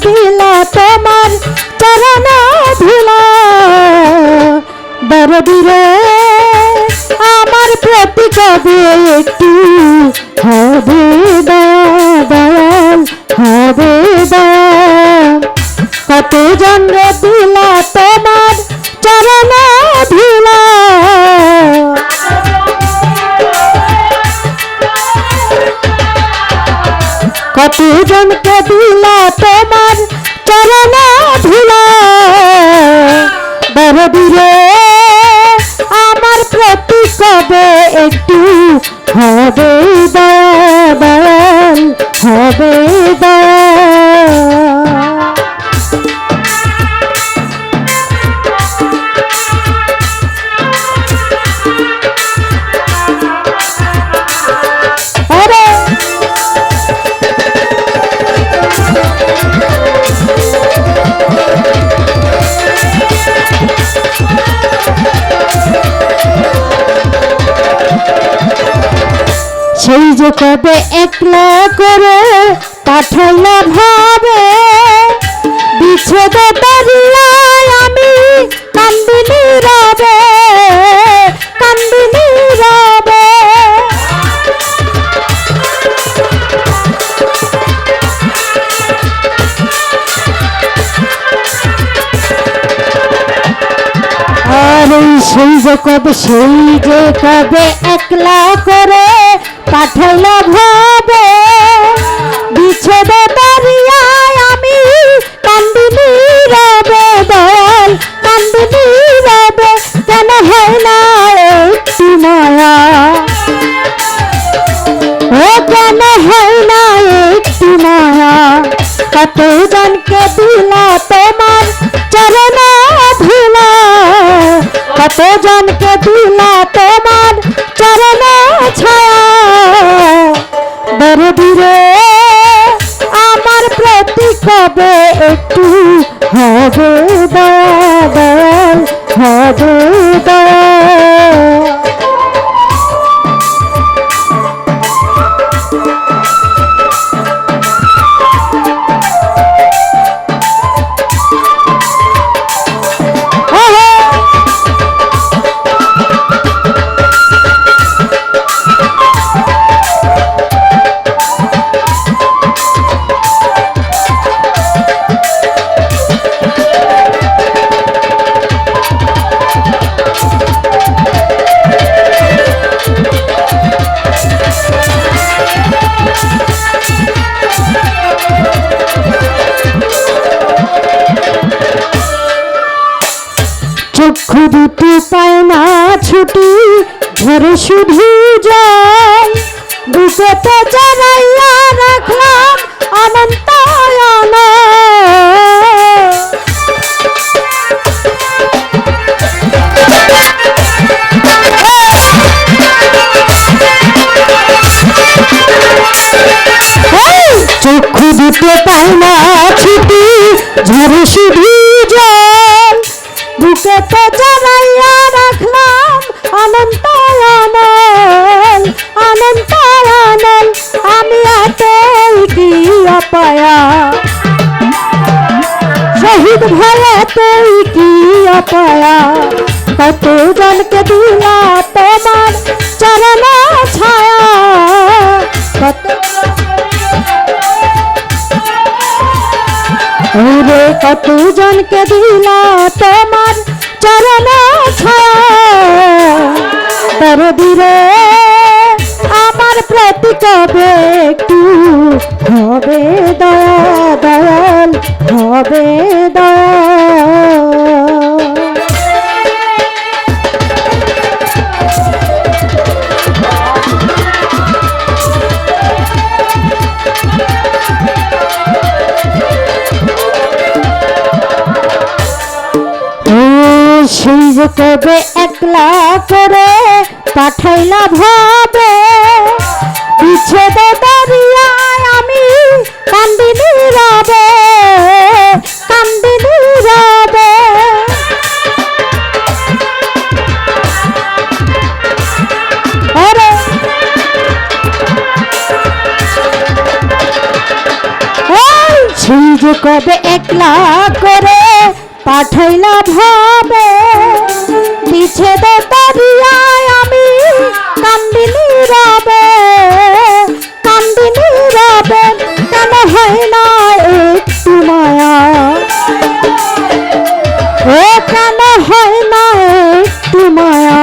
দিলা তোমার চরণ ধুলা দরদিরে আমার প্রতি কবে একটু হবে দয়াল হবে দয়াল কত জন্মে দিলা তোমার চরণ ধুলা কত জনকে দিলা তোমার চরণ ধুলা দরদিরে আমার প্রতি কবে একটু হবে দয়াল হবে দয়াল সেই যে কবে একলা করে পাঠাইলা ভাবে বিচ্ছেদ দরিয়ায় আমি কান্দিনি রবে কান্দিনি রবে আর সেই যে কবে একলা করে পাঠাইলা ভাবে বিচ্ছেদ দরিয়ায় আমি কান্দিনি রবে দয়াল কান্দিনি রবে কেন হয় না একটু মায়া ও কেন হয় না একটু মায়া কত জনকে দিলা তোমার চরণ ধুলা কত জনকে দিলা তোমার চরণ ছায়া দরদিরে আমার প্রতি কবে একটু হবে দয়াল হবে দয়াল চক্ষু দুটি পায় না ছুটি ঝরে শুধু জল বুকেতে জড়াইয়া রাখলাম অনন্ত চক্ষু দুটো পায় না ছুটি ঝরে শুধু জল বুকেতে জড়াইয়া রাখলাম অনন্ত অনন্ত আমি এতই কি অপায়া শহীদ ভয়েতেই কি অপায়া কত জনকে দিলা তোমার চরণ ছায়া কত জনকে দিলা তোমার চরণ ছায়া দরদিরে আমার প্রতি কবে একটু হবে দয়াল হবে দয়াল সেই যে কবে একলা করে পাঠাইলা ভাবে বিচ্ছেদ দরিয়ায় আমি কান্দিনি রবে কান্দিনি রবে সেই যে কবে একলা করে পাঠাইলা ভাবে বিচ্ছেদ দরিয়ায় আমি কান্দিনি রবে কেন হয় না একটু মায়া ও কেন হয় না একটু মায়া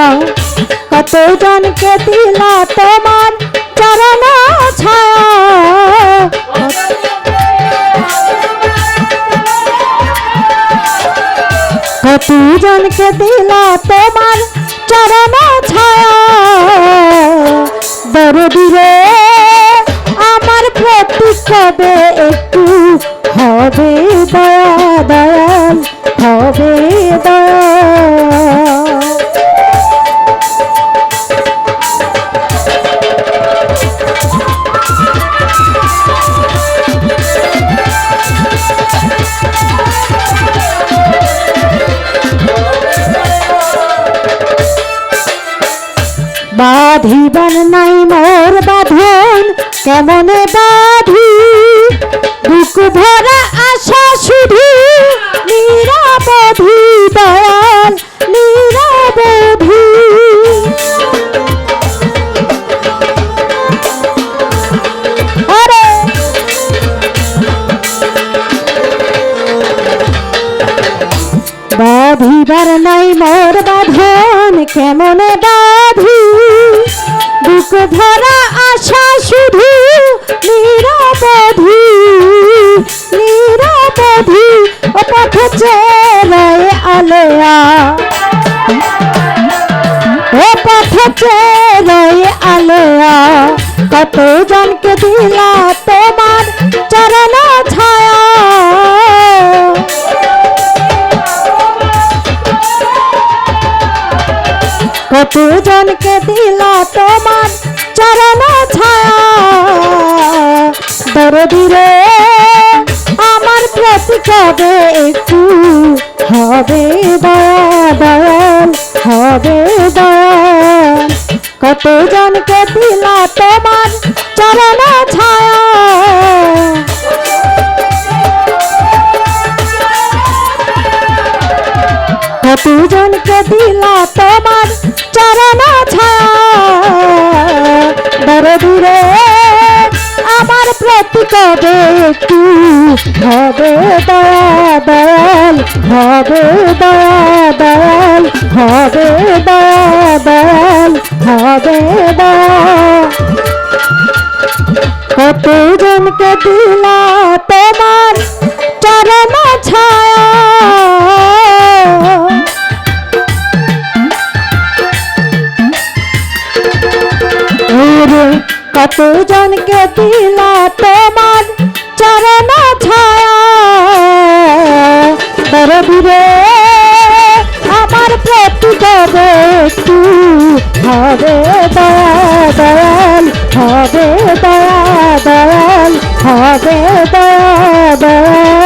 কতজনকে দিলা তোমার চরণ ছায়া কতজনকে দিলা তোমার চরণ ছায়া দরদি রে আমার প্রতি কবে একটু হবে দয়া দয়াল হবে দয়া বাঁধিবার নাই মোর বাঁধন কেমনে বাঁধি বুক ভরা আশা শুধু নিরাবধি দয়াল নিরাবধি বাঁধিবার নাই মোর বাঁধন কেমনে বাঁধি বুক ভরা আশা শুধু নিরাবধি নিরাবধি ও পথ চেরায় আলেয়া ও পথ চেরায় আলেয়া কত জনকে দিলা তোমার চরণ ছায়া কতজনকে দিলা তোমার চরণ ছায়া দরদি রে আমার প্রতি কবে একটু হবে দয়া দয়াল হবে দয়াল কতজনকে দিলা তোমার চরণ ছায়া কতজনকে দিলা তোমার চরণ ছায়া দরদি রে আমার প্রতি কবে একটু হবে দয়া দয়াল হবে দয়া দয়াল হবে দয়া দয়াল হবে দয়া কতজনকে দিলা তোমার চরণ ছায়া কতজনকে দিলা তোমার চরণ ছায়া দরদি রে আমার প্রতি কবে একটু হবে দয়া দয়াল হবে দয়া দয়াল হবে দয়া দয়াল